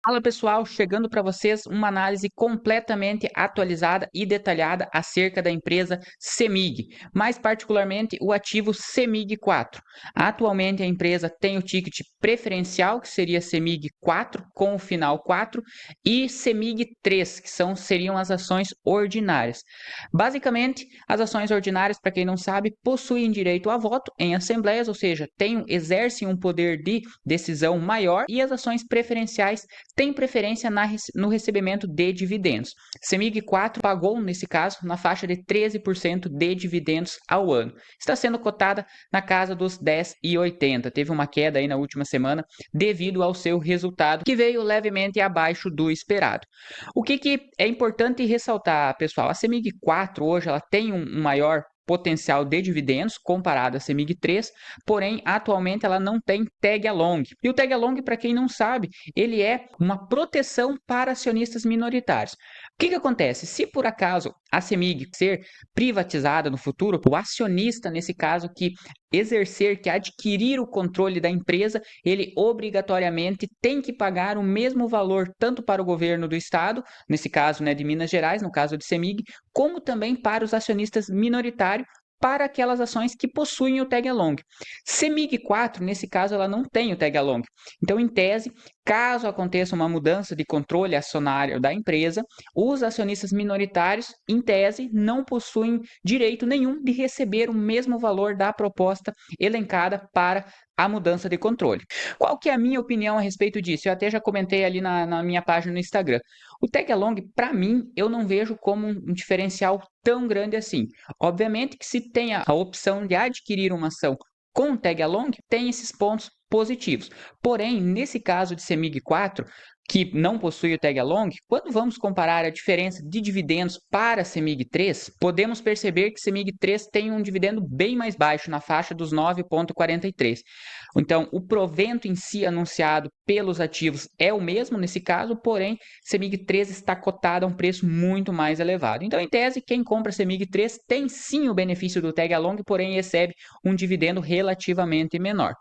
Fala pessoal, chegando para vocês uma análise completamente atualizada e detalhada acerca da empresa CEMIG, mais particularmente o ativo CEMIG 4. Atualmente a empresa tem o ticket preferencial, que seria CEMIG 4 com o final 4, e CEMIG 3, que seriam as ações ordinárias. Basicamente, as ações ordinárias, para quem não sabe, possuem direito a voto em assembleias, ou seja, exercem um poder de decisão maior, e as ações preferenciais tem preferência no recebimento de dividendos. CEMIG 4 pagou, nesse caso, na faixa de 13% de dividendos ao ano. Está sendo cotada na casa dos 10,80. Teve uma queda aí na última semana devido ao seu resultado, que veio levemente abaixo do esperado. O que é importante ressaltar, pessoal? A CEMIG 4 hoje ela tem um maior potencial de dividendos comparado à CEMIG 3, porém atualmente ela não tem tag along. E o tag along, para quem não sabe, ele é uma proteção para acionistas minoritários. O que acontece? Se por acaso a CEMIG ser privatizada no futuro, o acionista, nesse caso, que adquirir o controle da empresa, ele obrigatoriamente tem que pagar o mesmo valor tanto para o governo do estado, nesse caso, né, de Minas Gerais, no caso de CEMIG, como também para os acionistas minoritários, para aquelas ações que possuem o tag along. CEMIG 4, nesse caso, ela não tem o tag along. Então, em tese, caso aconteça uma mudança de controle acionário da empresa, os acionistas minoritários, em tese, não possuem direito nenhum de receber o mesmo valor da proposta elencada para a mudança de controle. Qual que é a minha opinião a respeito disso? Eu até já comentei ali na minha página no Instagram. O tag along, para mim, eu não vejo como um diferencial tão grande assim. Obviamente que se tem a opção de adquirir uma ação com tag along, tem esses pontos positivos. Porém, nesse caso de CEMIG 4, que não possui o tag along, quando vamos comparar a diferença de dividendos para CEMIG 3, podemos perceber que CEMIG 3 tem um dividendo bem mais baixo, na faixa dos 9,43. Então, o provento em si anunciado pelos ativos é o mesmo nesse caso, porém, CEMIG 3 está cotada a um preço muito mais elevado. Então, em tese, quem compra CEMIG 3 tem sim o benefício do tag along, porém recebe um dividendo relativamente menor.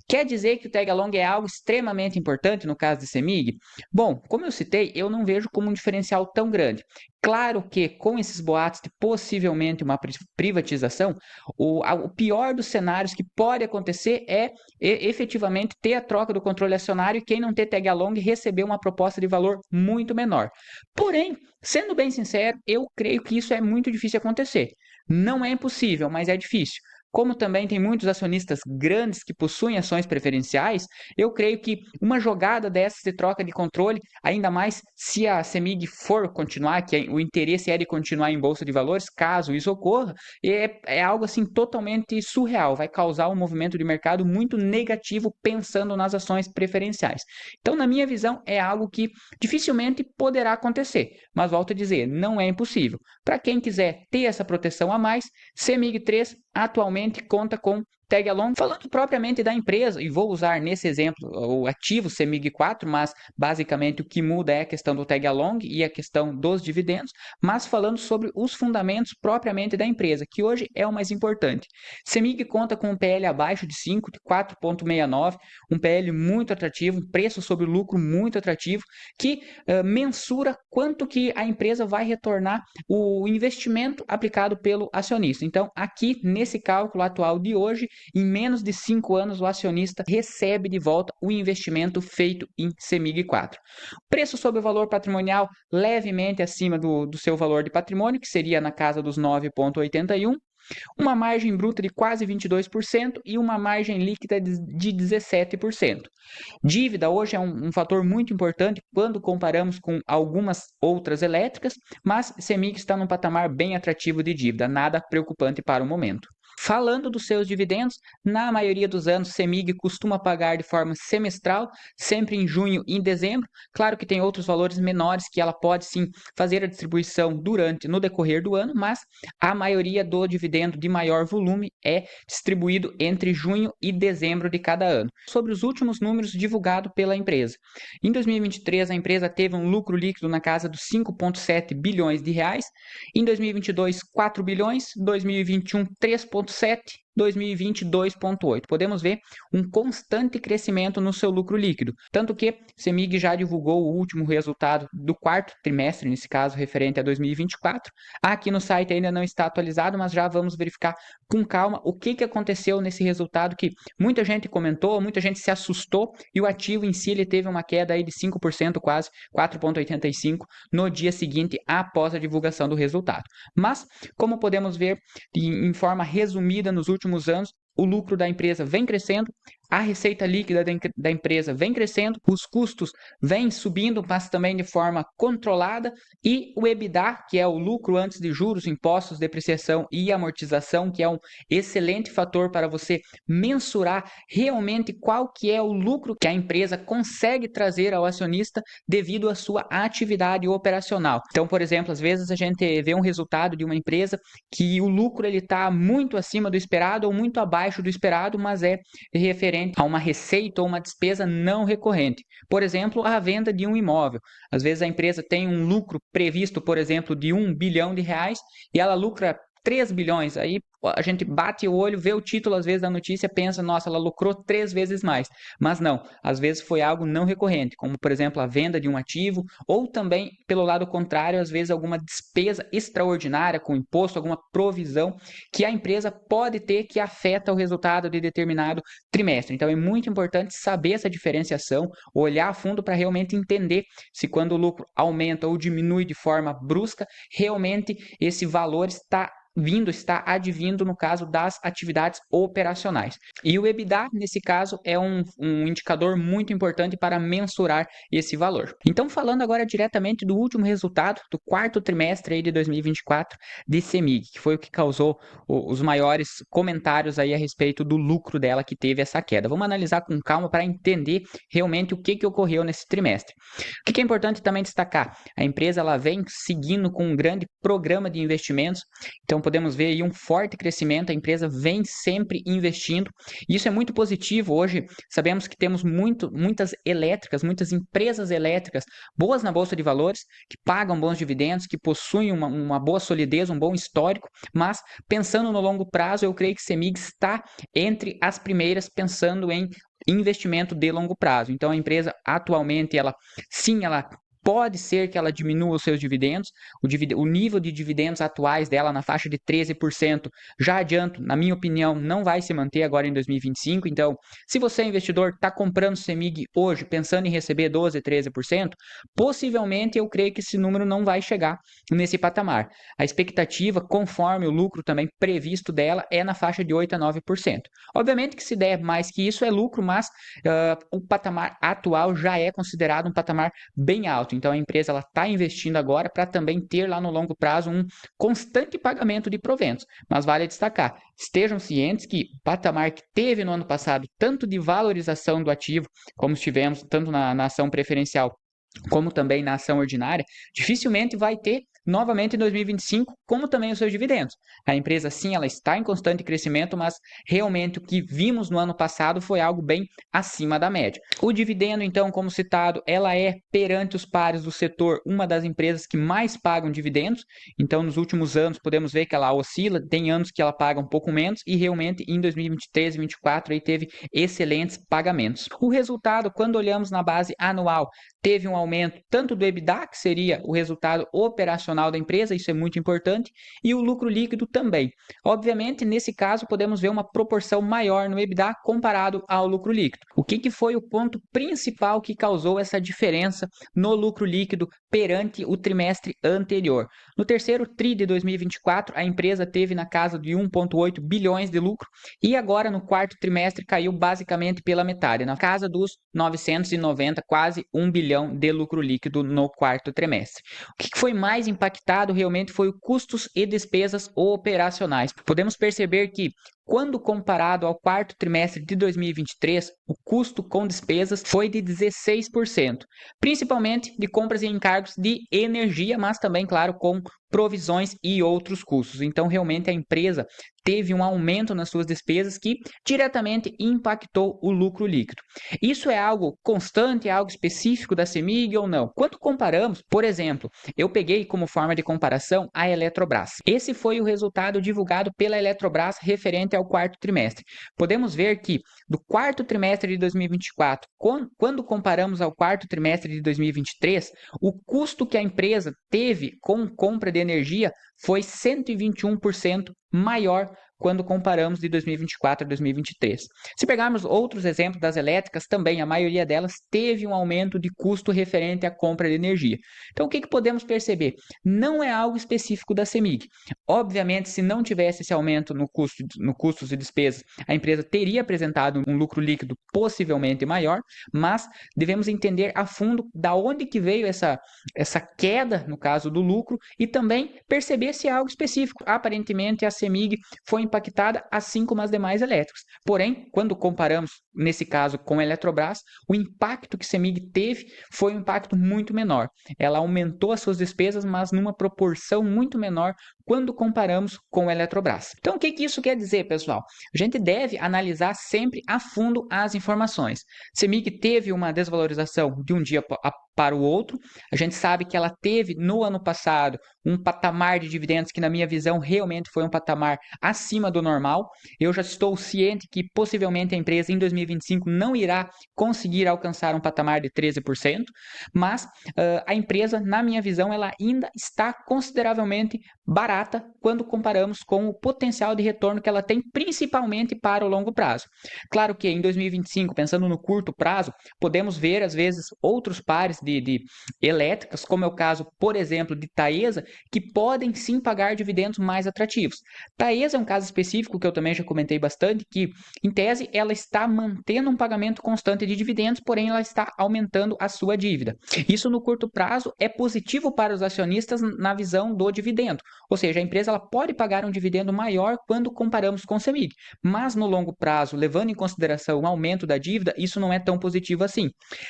Quer dizer que o tag along é algo extremamente importante no caso de CEMIG? Bom, como eu citei, eu não vejo como um diferencial tão grande. Claro que com esses boatos de possivelmente uma privatização, o pior dos cenários que pode acontecer é efetivamente ter a troca do controle acionário e quem não ter tag along receber uma proposta de valor muito menor. Porém, sendo bem sincero, eu creio que isso é muito difícil acontecer. Não é impossível, mas é difícil. Como também tem muitos acionistas grandes que possuem ações preferenciais, eu creio que uma jogada dessas de troca de controle, ainda mais se a CEMIG for continuar, que o interesse é de continuar em bolsa de valores, caso isso ocorra, é algo assim totalmente surreal, vai causar um movimento de mercado muito negativo pensando nas ações preferenciais. Então, na minha visão, é algo que dificilmente poderá acontecer, mas volto a dizer, não é impossível. Para quem quiser ter essa proteção a mais, CEMIG 3 atualmente conta com tag along. Falando propriamente da empresa, e vou usar nesse exemplo o ativo CEMIG 4, mas basicamente o que muda é a questão do tag along e a questão dos dividendos, mas falando sobre os fundamentos propriamente da empresa, que hoje é o mais importante. CEMIG conta com um PL abaixo de 5, de 4,69, um PL muito atrativo, um preço sobre lucro muito atrativo, que mensura quanto que a empresa vai retornar o investimento aplicado pelo acionista. Então, aqui nesse cálculo atual de hoje, em menos de 5 anos, o acionista recebe de volta o investimento feito em CEMIG 4. Preço sobre o valor patrimonial levemente acima do seu valor de patrimônio, que seria na casa dos 9,81, uma margem bruta de quase 22% e uma margem líquida de 17%. Dívida hoje é um fator muito importante quando comparamos com algumas outras elétricas, mas CEMIG está num patamar bem atrativo de dívida, nada preocupante para o momento. Falando dos seus dividendos, na maioria dos anos, CEMIG costuma pagar de forma semestral, sempre em junho e em dezembro. Claro que tem outros valores menores que ela pode sim fazer a distribuição no decorrer do ano, mas a maioria do dividendo de maior volume é distribuído entre junho e dezembro de cada ano. Sobre os últimos números divulgados pela empresa. Em 2023, a empresa teve um lucro líquido na casa dos 5,7 bilhões de reais. Em 2022, 4 bilhões. 2021, 3,7 2020 2,8. Podemos ver um constante crescimento no seu lucro líquido, tanto que CEMIG já divulgou o último resultado do quarto trimestre, nesse caso referente a 2024. Aqui no site ainda não está atualizado, mas já vamos verificar com calma o que aconteceu nesse resultado, que muita gente comentou, muita gente se assustou, e o ativo em si ele teve uma queda aí de 5%, quase 4,85 no dia seguinte após a divulgação do resultado. Mas, como podemos ver em forma resumida nos últimos anos, o lucro da empresa vem crescendo, a receita líquida da empresa vem crescendo, os custos vêm subindo, mas também de forma controlada, e o EBITDA, que é o lucro antes de juros, impostos, depreciação e amortização, que é um excelente fator para você mensurar realmente qual que é o lucro que a empresa consegue trazer ao acionista devido à sua atividade operacional. Então, por exemplo, às vezes a gente vê um resultado de uma empresa que o lucro ele está muito acima do esperado ou muito abaixo do esperado, mas é referente a uma receita ou uma despesa não recorrente. Por exemplo, a venda de um imóvel. Às vezes a empresa tem um lucro previsto, por exemplo, de R$ 1 bilhão e ela lucra 3 bilhões. Aí a gente bate o olho, vê o título às vezes da notícia, pensa, nossa, ela lucrou 3 vezes mais. Mas não, às vezes foi algo não recorrente, como por exemplo a venda de um ativo, ou também, pelo lado contrário, às vezes alguma despesa extraordinária com imposto, alguma provisão que a empresa pode ter que afeta o resultado de determinado trimestre. Então é muito importante saber essa diferenciação, olhar a fundo para realmente entender se quando o lucro aumenta ou diminui de forma brusca, realmente esse valor está advindo no caso das atividades operacionais. E o EBITDA, nesse caso, é um indicador muito importante para mensurar esse valor. Então, falando agora diretamente do último resultado do quarto trimestre aí de 2024 de CEMIG, que foi o que causou os maiores comentários aí a respeito do lucro dela que teve essa queda. Vamos analisar com calma para entender realmente o que ocorreu nesse trimestre. O que é importante também destacar? A empresa ela vem seguindo com um grande programa de investimentos, então podemos ver aí um forte crescimento, a empresa vem sempre investindo, e isso é muito positivo. Hoje sabemos que temos muitas elétricas, muitas empresas elétricas boas na Bolsa de Valores, que pagam bons dividendos, que possuem uma boa solidez, um bom histórico, mas pensando no longo prazo, eu creio que CEMIG está entre as primeiras pensando em investimento de longo prazo. Então a empresa atualmente, ela pode ser que ela diminua os seus dividendos, o nível de dividendos atuais dela na faixa de 13%, já adianto, na minha opinião, não vai se manter agora em 2025, então se você investidor está comprando CEMIG hoje, pensando em receber 12%, 13%, possivelmente eu creio que esse número não vai chegar nesse patamar. A expectativa, conforme o lucro também previsto dela, é na faixa de 8% a 9%. Obviamente que se der mais que isso é lucro, mas o patamar atual já é considerado um patamar bem alto. Então a empresa ela está investindo agora para também ter lá no longo prazo um constante pagamento de proventos. Mas vale destacar, estejam cientes que o patamar que teve no ano passado, tanto de valorização do ativo, como tivemos tanto na ação preferencial como também na ação ordinária, dificilmente vai ter novamente em 2025, como também os seus dividendos. A empresa, sim, ela está em constante crescimento, mas realmente o que vimos no ano passado foi algo bem acima da média. O dividendo, então, como citado, ela é, perante os pares do setor, uma das empresas que mais pagam dividendos. Então, nos últimos anos, podemos ver que ela oscila, tem anos que ela paga um pouco menos, e realmente em 2023 e 2024 aí teve excelentes pagamentos. O resultado, quando olhamos na base anual, teve um aumento tanto do EBITDA, que seria o resultado operacional da empresa, isso é muito importante, e o lucro líquido também. Obviamente, nesse caso, podemos ver uma proporção maior no EBITDA comparado ao lucro líquido. O que foi o ponto principal que causou essa diferença no lucro líquido perante o trimestre anterior? No terceiro TRI de 2024, a empresa teve na casa de 1,8 bilhões de lucro, e agora no quarto trimestre caiu basicamente pela metade, na casa dos 990, quase 1 bilhão de lucro líquido no quarto trimestre. O que foi mais impactado realmente foi os custos e despesas operacionais. Podemos perceber que, quando comparado ao quarto trimestre de 2023, o custo com despesas foi de 16%, principalmente de compras e encargos de energia, mas também, claro, com provisões e outros custos. Então, realmente, a empresa teve um aumento nas suas despesas que diretamente impactou o lucro líquido. Isso é algo constante, é algo específico da CEMIG ou não? Quando comparamos, por exemplo, eu peguei como forma de comparação a Eletrobras. Esse foi o resultado divulgado pela Eletrobras referente referente ao quarto trimestre. Podemos ver que do quarto trimestre de 2024, quando comparamos ao quarto trimestre de 2023, o custo que a empresa teve com compra de energia foi 121% maior quando comparamos de 2024 a 2023. Se pegarmos outros exemplos das elétricas, também a maioria delas teve um aumento de custo referente à compra de energia. Então, o que podemos perceber? Não é algo específico da CEMIG. Obviamente, se não tivesse esse aumento no custos e despesas, a empresa teria apresentado um lucro líquido possivelmente maior, mas devemos entender a fundo da onde que veio essa queda, no caso do lucro, e também perceber se é algo específico. Aparentemente, a CEMIG foi impactada, assim como as demais elétricas. Porém, quando comparamos, nesse caso, com a Eletrobras, o impacto que a CEMIG teve foi um impacto muito menor. Ela aumentou as suas despesas, mas numa proporção muito menor quando comparamos com a Eletrobras. Então, o que isso quer dizer, pessoal? A gente deve analisar sempre a fundo as informações. CEMIG teve uma desvalorização de um dia para o outro. A gente sabe que ela teve no ano passado um patamar de dividendos que, na minha visão, realmente foi um patamar acima do normal. Eu já estou ciente que possivelmente a empresa em 2025 não irá conseguir alcançar um patamar de 13%, mas a empresa, na minha visão, ela ainda está consideravelmente barata quando comparamos com o potencial de retorno que ela tem, principalmente para o longo prazo. Claro que em 2025, pensando no curto prazo, podemos ver, às vezes, outros pares de elétricas, como é o caso, por exemplo, de Taesa, que podem sim pagar dividendos mais atrativos. Taesa é um caso específico que eu também já comentei bastante, que, em tese, ela está mantendo um pagamento constante de dividendos, porém ela está aumentando a sua dívida. Isso no curto prazo é positivo para os acionistas na visão do dividendo, ou seja, a empresa ela pode pagar um dividendo maior quando comparamos com o CEMIG, mas no longo prazo, levando em consideração o aumento da dívida, isso não é tão positivo assim.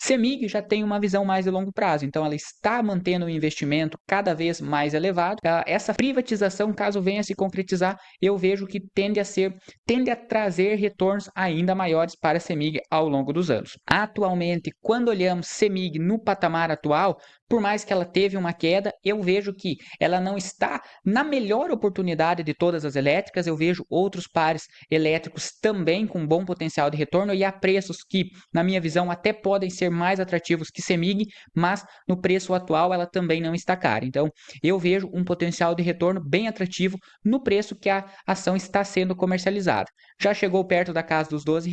CEMIG já tem uma visão mais de longo prazo, então ela está mantendo o investimento cada vez mais elevado. Essa privatização, caso venha a se concretizar, eu vejo que tende a trazer retornos ainda maiores para a CEMIG ao longo dos anos. Atualmente, quando olhamos CEMIG no patamar atual, por mais que ela teve uma queda, eu vejo que ela não está na melhor oportunidade de todas as elétricas. Eu vejo outros pares elétricos também com bom potencial de retorno e a preços que, na minha visão, até podem ser mais atrativos que CEMIG, mas no preço atual ela também não está cara. Então, eu vejo um potencial de retorno bem atrativo no preço que a ação está sendo comercializada. Já chegou perto da casa dos R$ 12,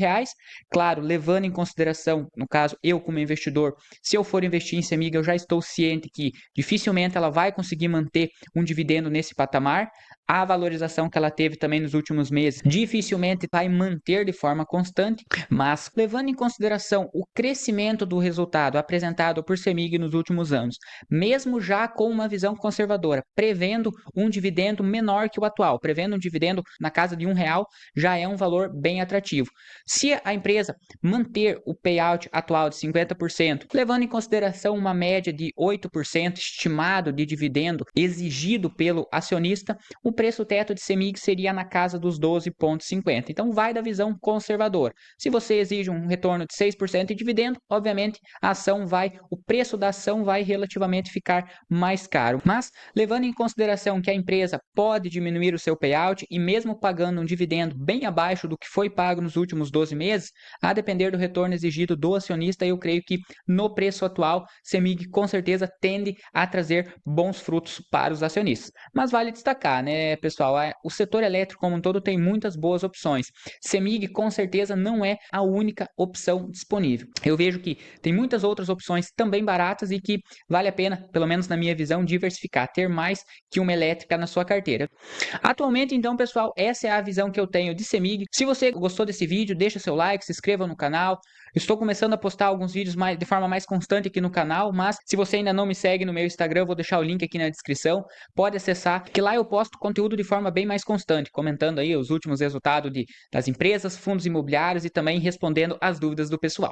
claro, levando em consideração, no caso, eu como investidor, se eu for investir em CEMIG, eu já estou ciente que dificilmente ela vai conseguir manter um dividendo nesse patamar. A valorização que ela teve também nos últimos meses dificilmente vai manter de forma constante, mas levando em consideração o crescimento do resultado apresentado por CEMIG nos últimos anos, mesmo já com uma visão conservadora, prevendo um dividendo menor que o atual, prevendo um dividendo na casa de R$ 1, já é um valor bem atrativo. Se a empresa manter o payout atual de 50%, levando em consideração uma média de 8% estimado de dividendo exigido pelo acionista, o preço teto de CEMIG seria na casa dos 12,50. Então vai da visão conservadora. Se você exige um retorno de 6% de dividendo, obviamente o preço da ação vai relativamente ficar mais caro. Mas levando em consideração que a empresa pode diminuir o seu payout e mesmo pagando um dividendo bem abaixo do que foi pago nos últimos 12 meses, a depender do retorno exigido do acionista, eu creio que no preço atual, CEMIG com certeza tende a trazer bons frutos para os acionistas. Mas vale destacar, né, pessoal, o setor elétrico como um todo tem muitas boas opções. CEMIG com certeza não é a única opção disponível. Eu vejo que tem muitas outras opções também baratas e que vale a pena, pelo menos na minha visão, diversificar, ter mais que uma elétrica na sua carteira. Atualmente, então, pessoal, essa é a visão que eu tenho de CEMIG. Se você gostou desse vídeo, deixa seu like, se inscreva no canal. Estou começando a postar alguns vídeos de forma mais constante aqui no canal, mas se você ainda não me segue no meu Instagram, eu vou deixar o link aqui na descrição. Pode acessar, que lá eu posto conteúdo de forma bem mais constante, comentando aí os últimos resultados das empresas, fundos imobiliários e também respondendo as dúvidas do pessoal.